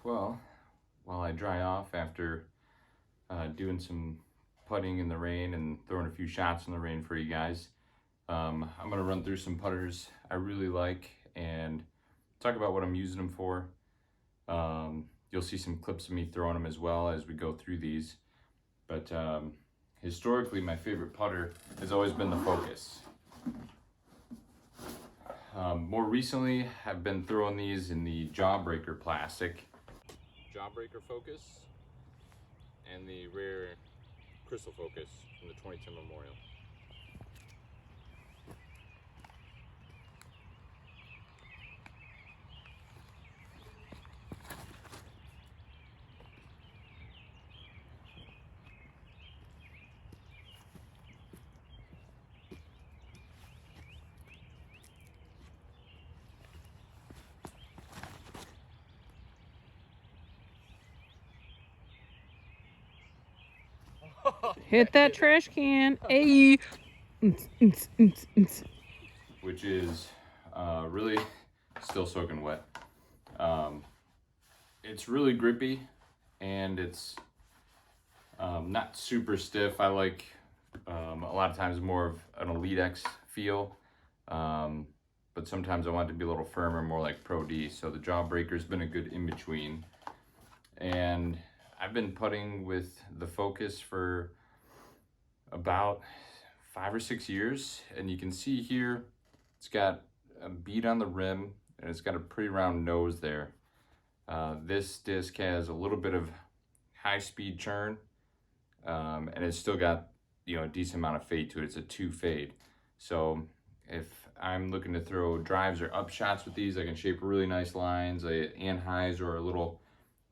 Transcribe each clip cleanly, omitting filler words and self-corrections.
Well, while I dry off after doing some putting in the rain and throwing a few shots in the rain for you guys, I'm going to run through some putters I really like and talk about what I'm using them for. You'll see some clips of me throwing them as well as we go through these. But historically, my favorite putter has always been the Focus. More recently, I've been throwing these in the Jawbreaker plastic. Jawbreaker Focus and the rare Crystal Focus from the 2010 Memorial. Hit that trash can. Hey. Which is really still soaking wet. It's really grippy and it's not super stiff. I like a lot of times more of an Elite X feel, but sometimes I want it to be a little firmer, more like Pro D. So the Jawbreaker's been a good in-between. And I've been putting with the Focus for about 5 or 6 years, and you can see here it's got a bead on the rim and it's got a pretty round nose there. This disc has a little bit of high speed churn, and it's still got a decent amount of fade to it. It's a 2 fade, so if I'm looking to throw drives or up shots with these, I can shape really nice lines, and highs or a little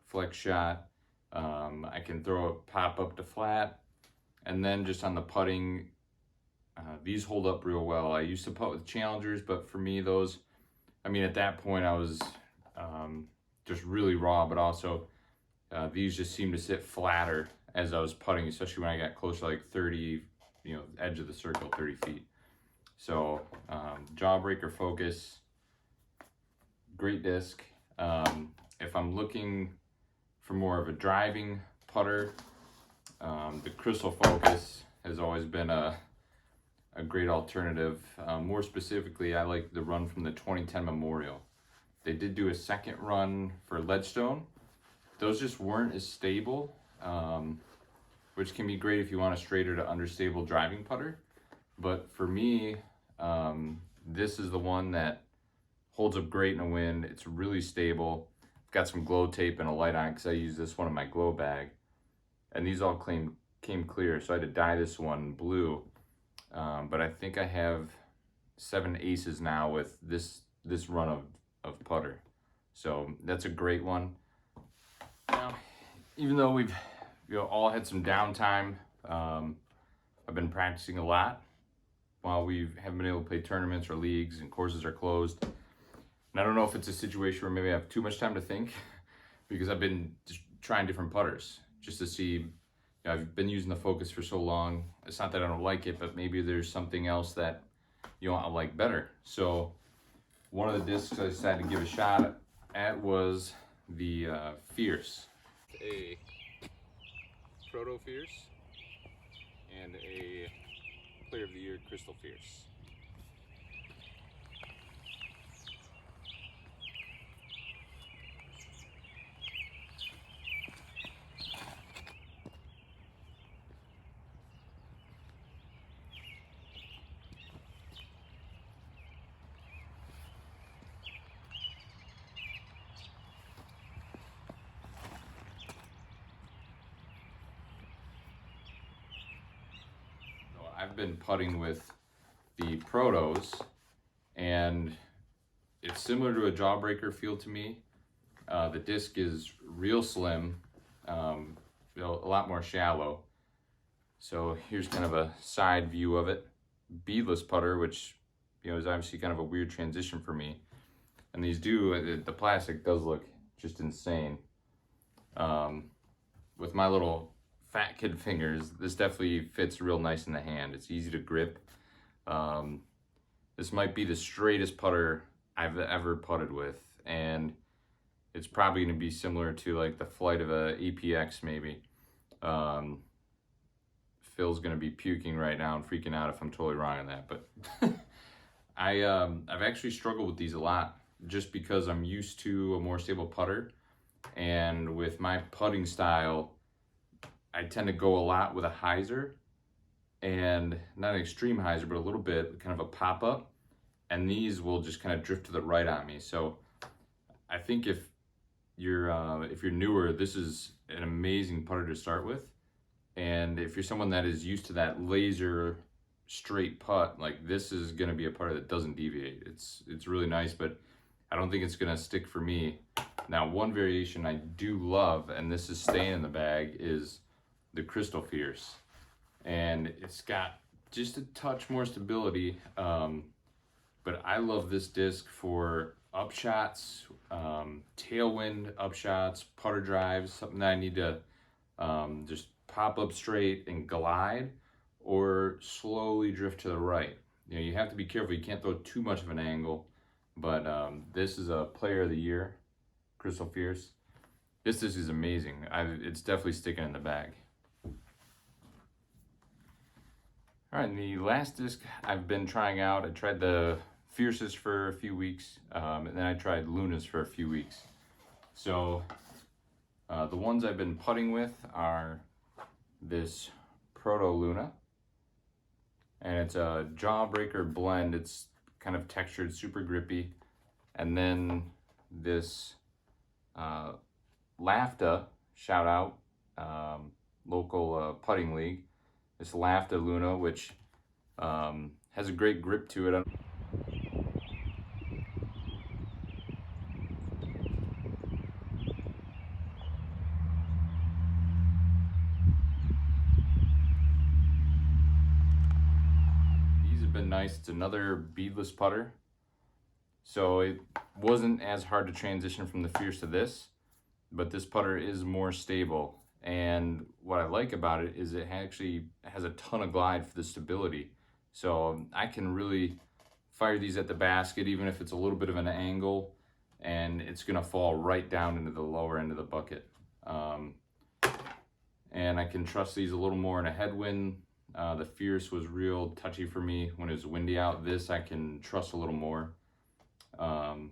flex shot. I can throw a pop up to flat, and then just on the putting, these hold up real well. I used to putt with Challengers, but for me those, at that point I was just really raw, but also these just seemed to sit flatter as I was putting, especially when I got close to like 30, edge of the circle, 30 feet. So Jawbreaker Focus, great disc. If I'm looking for more of a driving putter, the Crystal Focus has always been a great alternative. More specifically, I like the run from the 2010 Memorial. They did do a second run for Ledgestone. Those just weren't as stable, which can be great if you want a straighter to understable driving putter. But for me, this is the one that holds up great in a wind. It's really stable. Got some glow tape and a light on because I use this one in my glow bag. And these all came clear, so I had to dye this one blue. But I think I have 7 aces now with this run of putter. So that's a great one. Now, even though we've all had some downtime, I've been practicing a lot while we haven't been able to play tournaments or leagues and courses are closed. And I don't know if it's a situation where maybe I have too much time to think because I've been just trying different putters just to see. I've been using the Focus for so long. It's not that I don't like it, but maybe there's something else that I like better. So one of the discs I decided to give a shot at was the Fierce. A Proto Fierce and a Player of the Year Crystal Fierce. I've been putting with the Protos, and it's similar to a Jawbreaker feel to me. The disc is real slim, a lot more shallow. So here's kind of a side view of it. Beadless putter, which is obviously kind of a weird transition for me. And these the plastic does look just insane. With my little fat kid fingers, this definitely fits real nice in the hand. It's easy to grip. This might be the straightest putter I've ever putted with, and it's probably going to be similar to like the flight of a APX maybe. Phil's going to be puking right now and freaking out if I'm totally wrong on that, but I've actually struggled with these a lot just because I'm used to a more stable putter, and with my putting style I tend to go a lot with a hyzer, and not an extreme hyzer but a little bit kind of a pop-up, and these will just kind of drift to the right on me. So I think if you're newer, this is an amazing putter to start with. And if you're someone that is used to that laser straight putt, like this is going to be a putter that doesn't deviate. It's really nice, but I don't think it's going to stick for me. Now, one variation I do love, and this is staying in the bag, is the Crystal Fierce. And it's got just a touch more stability, but I love this disc for upshots, tailwind upshots, putter drives, something that I need to just pop up straight and glide, or slowly drift to the right. You know, you have to be careful. You can't throw too much of an angle, but this is a Player of the Year, Crystal Fierce. This disc is amazing. It's definitely sticking in the bag. All right, and the last disc I've been trying out, I tried the Fierces for a few weeks, and then I tried Lunas for a few weeks. So the ones I've been putting with are this Proto Luna, and it's a Jawbreaker blend. It's kind of textured, super grippy. And then this LAFTA, shout out, local putting league, this LAFTA Luna, which has a great grip to it. Been nice. It's another beadless putter, so it wasn't as hard to transition from the Fierce to this, but this putter is more stable, and what I like about it is it actually has a ton of glide for the stability, so I can really fire these at the basket even if it's a little bit of an angle, and it's gonna fall right down into the lower end of the bucket. And I can trust these a little more in a headwind. The Fierce was real touchy for me when it was windy out. This I can trust a little more. And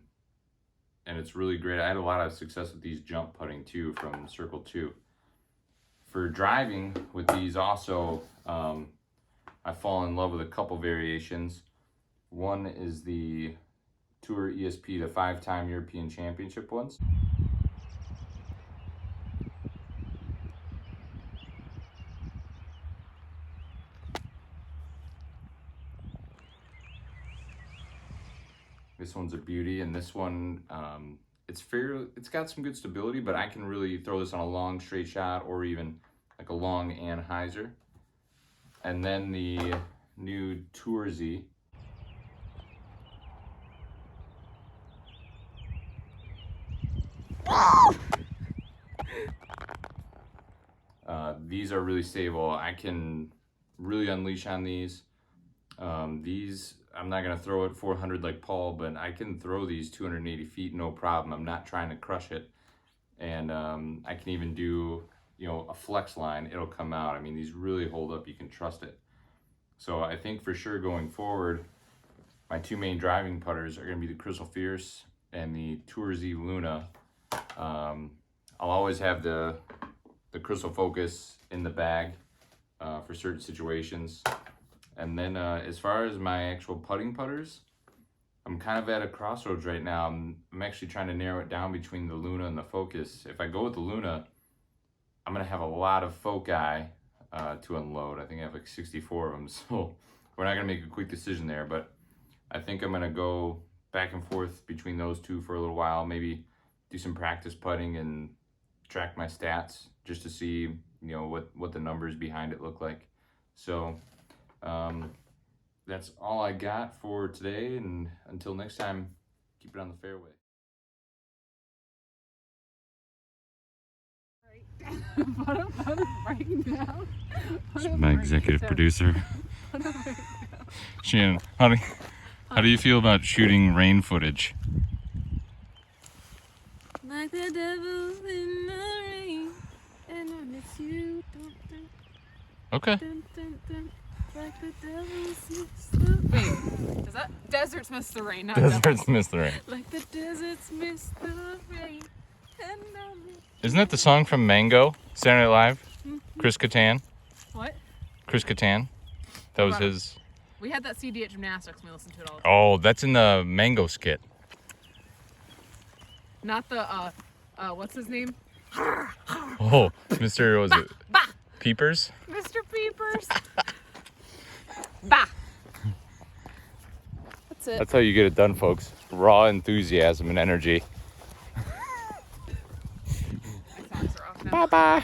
it's really great. I had a lot of success with these jump putting too from Circle 2. For driving with these also, I fall in love with a couple variations. One is the Tour ESP, the 5-time European Championship ones. This one's a beauty, and this one, it's got some good stability, but I can really throw this on a long straight shot or even like a long anhyzer. And then the new Tour Z. These are really stable. I can really unleash on these. These, I'm not going to throw it 400 like Paul, but I can throw these 280 feet no problem. I'm not trying to crush it. And I can even do, you know, a flex line. It'll come out. I mean, these really hold up. You can trust it. So I think for sure going forward, my two main driving putters are going to be the Crystal Fierce and the Tour Z Luna. I'll always have the Crystal Focus in the bag for certain situations. And then as far as my actual putting putters, I'm kind of at a crossroads right now. I'm actually trying to narrow it down between the Luna and the Focus. If I go with the Luna, I'm going to have a lot of foci to unload. I think I have like 64 of them, so we're not going to make a quick decision there. But I think I'm going to go back and forth between those two for a little while, maybe do some practice putting and track my stats just to see, you know, what the numbers behind it look like. So that's all I got for today, and until next time, keep it on the fairway. This is my executive producer. Shannon, how do you feel about shooting rain footage? Not the devil in the rain, and I miss you. Dun, dun, Okay. dun, dun, dun, like the devil's miss the Wait, does that deserts miss the rain? Not Deserts devils. miss the rain. Like the deserts miss the rain, and I miss Isn't that the song from Mango? Saturday Night Live? Chris Kattan? What? Chris Kattan? That was Wow. his. We had that CD at gymnastics and we listened to it all. Oh, that's in the Mango skit. Not the what's his name? Oh, Mr. Was it Peepers? Mr. Peepers. Bah. That's it. That's how you get it done, folks. Raw enthusiasm and energy. My socks are off now. Bye bye.